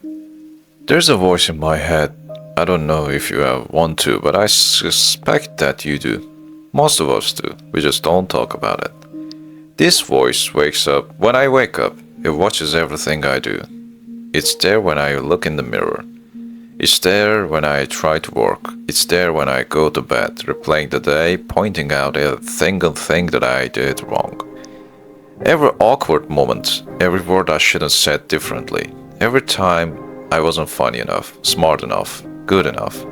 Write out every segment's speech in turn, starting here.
There's a voice in my head. I don't know if you have one too, but I suspect that you do. Most of us do. We just don't talk about it. This voice wakes up when I wake up. It watches everything I do. It's there when I look in the mirror. It's there when I try to work. It's there when I go to bed, replaying the day, pointing out a single thing that I did wrong. Every awkward moment, every word I should have said differently, every time I wasn't funny enough, smart enough, good enough.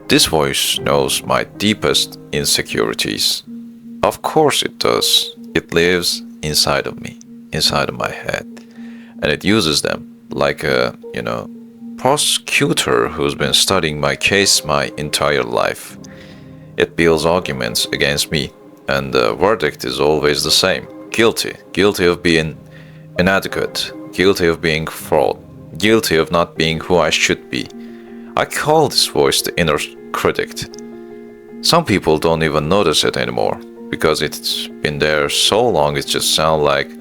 This voice knows my deepest insecurities. Of course it does. It lives inside of me, inside of my head. And it uses them like a, prosecutor who's been studying my case my entire life. It builds arguments against me, and the verdict is always the same. Guilty. Guilty of being inadequate. Guilty of being fraud. Guilty of not being who I should be. I call this voice the inner critic. Some people don't even notice it anymore, because it's been there so long it just sounds like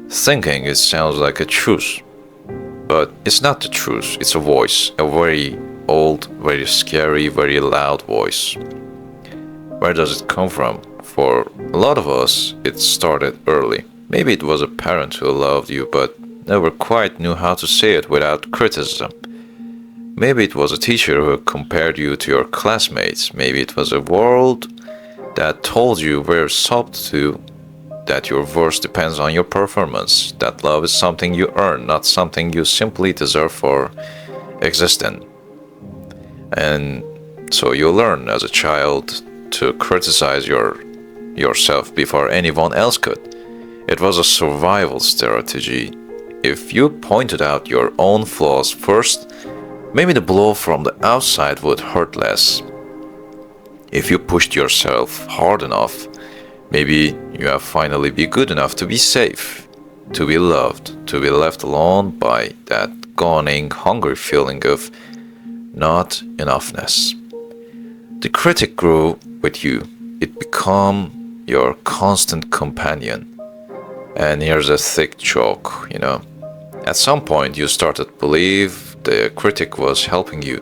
thinking, it sounds like a truth. But it's not the truth, it's a voice, a very old, very scary, very loud voice. Where does it come from? For a lot of us, it started early. Maybe it was a parent who loved you but never quite knew how to say it without criticism. Maybe it was a teacher who compared you to your classmates. Maybe it was a world that told you where sub to, that your worth depends on your performance, that love is something you earn, not something you simply deserve for existing. And so you learn as a child to criticize yourself before anyone else could. It was a survival strategy. If you pointed out your own flaws first, maybe the blow from the outside would hurt less. If you pushed yourself hard enough, maybe you have finally be good enough to be safe, to be loved, to be left alone by that gnawing, hungry feeling of not enoughness. The critic grew with you. It became your constant companion. And here's a thick joke, At some point you started to believe the critic was helping you,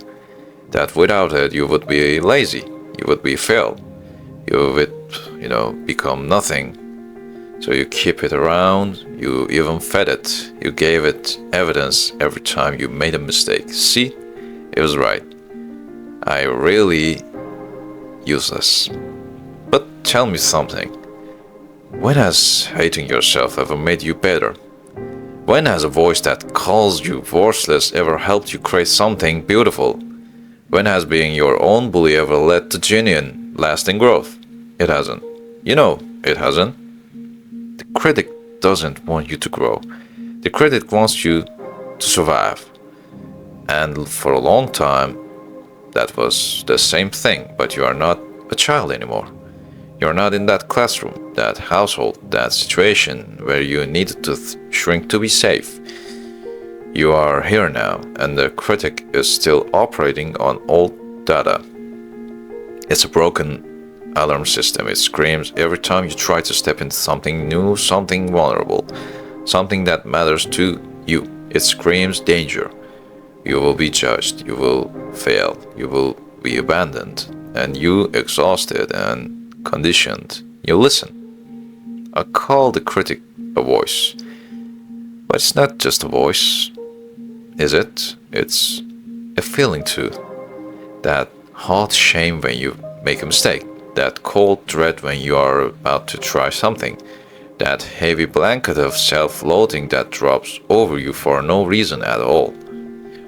that without it you would be lazy, you would be fail, you would, become nothing. So you keep it around, you even fed it, you gave it evidence every time you made a mistake. See, it was right. I really useless. But tell me something. When has hating yourself ever made you better? When has a voice that calls you worthless ever helped you create something beautiful? When has being your own bully ever led to genuine, lasting growth? It hasn't. It hasn't. The critic doesn't want you to grow. The critic wants you to survive. And for a long time, that was the same thing, but you are not a child anymore. You're not in that classroom, that household, that situation where you needed to shrink to be safe. You are here now, and the critic is still operating on old data. It's a broken alarm system. It screams every time you try to step into something new, something vulnerable, something that matters to you. It screams danger. You will be judged, you will fail, you will be abandoned, and you exhausted and conditioned. You listen. I call the critic a voice. But it's not just a voice, is it? It's a feeling too. That hot shame when you make a mistake. That cold dread when you are about to try something. That heavy blanket of self-loathing that drops over you for no reason at all.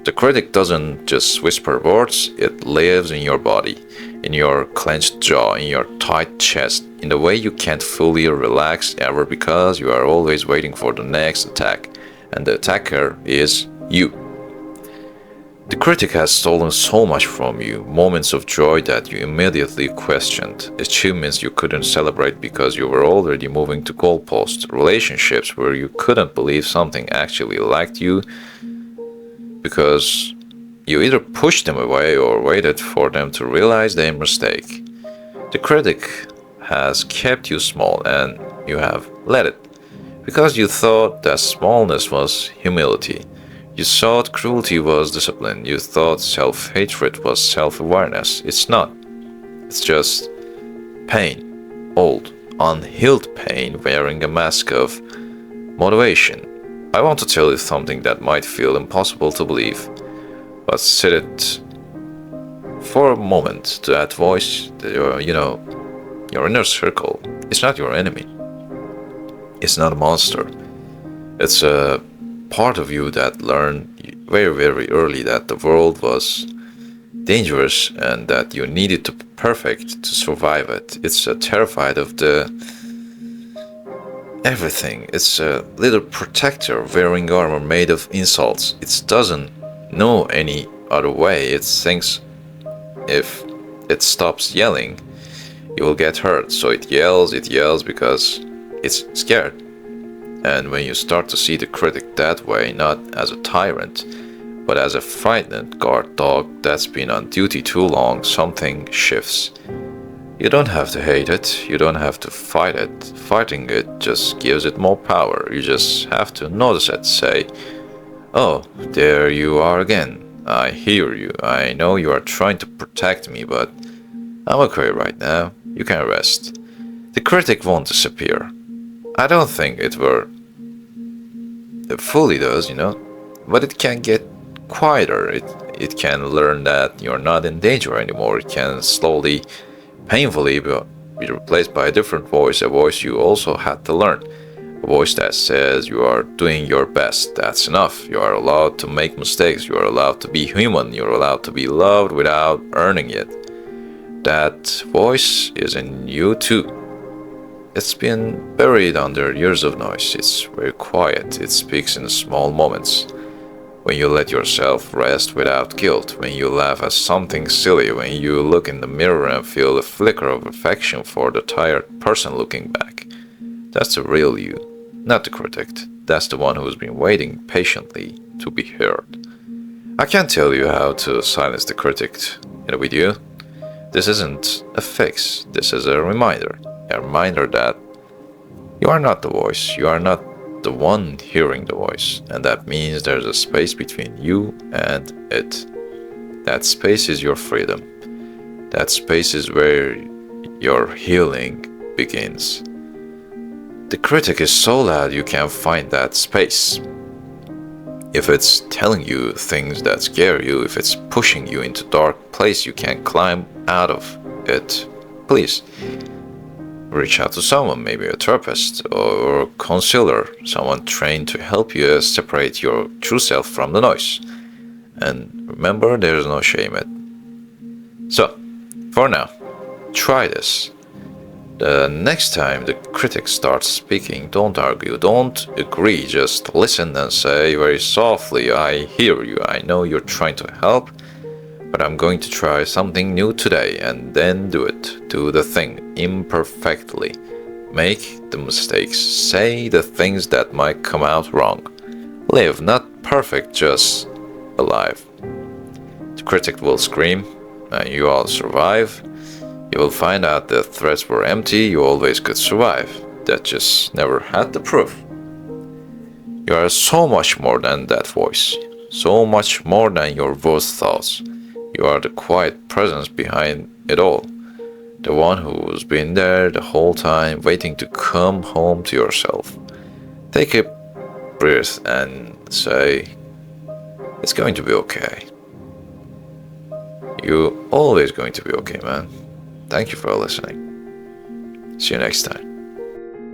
The critic doesn't just whisper words, it lives in your body, in your clenched jaw, in your tight chest, in the way you can't fully relax ever because you are always waiting for the next attack, and the attacker is you. The critic has stolen so much from you, moments of joy that you immediately questioned, achievements you couldn't celebrate because you were already moving to goalposts, relationships where you couldn't believe something actually liked you because you either pushed them away or waited for them to realize their mistake. The critic has kept you small and you have let it because you thought that smallness was humility. You thought cruelty was discipline. You thought self-hatred was self-awareness. It's not. It's just pain. Old, unhealed pain wearing a mask of motivation. I want to tell you something that might feel impossible to believe, but sit it for a moment. That voice, your inner circle, it's not your enemy. It's not a monster. It's a part of you that learned very, very early that the world was dangerous and that you needed to be perfect to survive it. It's terrified of the everything. It's a little protector wearing armor made of insults. It doesn't know any other way. It thinks if it stops yelling, you will get hurt. So it yells because it's scared. And when you start to see the critic that way, not as a tyrant, but as a frightened guard dog that's been on duty too long, something shifts. You don't have to hate it, you don't have to fight it. Fighting it just gives it more power. You just have to notice it, say, "Oh, there you are again. I hear you. I know you are trying to protect me, but I'm okay right now. You can rest." The critic won't disappear. I don't think it fully does, but it can get quieter. It can learn that you're not in danger anymore. It can slowly, painfully be replaced by a different voice, a voice you also had to learn. A voice that says you are doing your best. That's enough. You are allowed to make mistakes. You are allowed to be human. You're allowed to be loved without earning it. That voice is in you too. It's been buried under years of noise. It's very quiet. It speaks in small moments. When you let yourself rest without guilt, when you laugh at something silly, when you look in the mirror and feel the flicker of affection for the tired person looking back. That's the real you, not the critic. That's the one who's been waiting patiently to be heard. I can't tell you how to silence the critic with you. This isn't a fix. This is a reminder. A reminder that you are not the voice, you are not the one hearing the voice, and that means there's a space between you and it. That space is your freedom. That space is where your healing begins. The critic is so loud you can't find that space. If it's telling you things that scare you, if it's pushing you into a dark place you can't climb out of it, please reach out to someone, maybe a therapist or a counselor, someone trained to help you separate your true self from the noise. And remember, there is no shame in it. So, for now, try this. The next time the critic starts speaking, don't argue, don't agree, just listen and say very softly, "I hear you, I know you're trying to help, but I'm going to try something new today," and then do it. Do the thing imperfectly. Make the mistakes. Say the things that might come out wrong. Live, not perfect, just alive. The critic will scream, and you all survive. You will find out the threats were empty, you always could survive. That just never had the proof. You are so much more than that voice. So much more than your worst thoughts. You are the quiet presence behind it all. The one who's been there the whole time, waiting to come home to yourself. Take a breath and say, "It's going to be okay. You're always going to be okay, man." Thank you for listening. See you next time.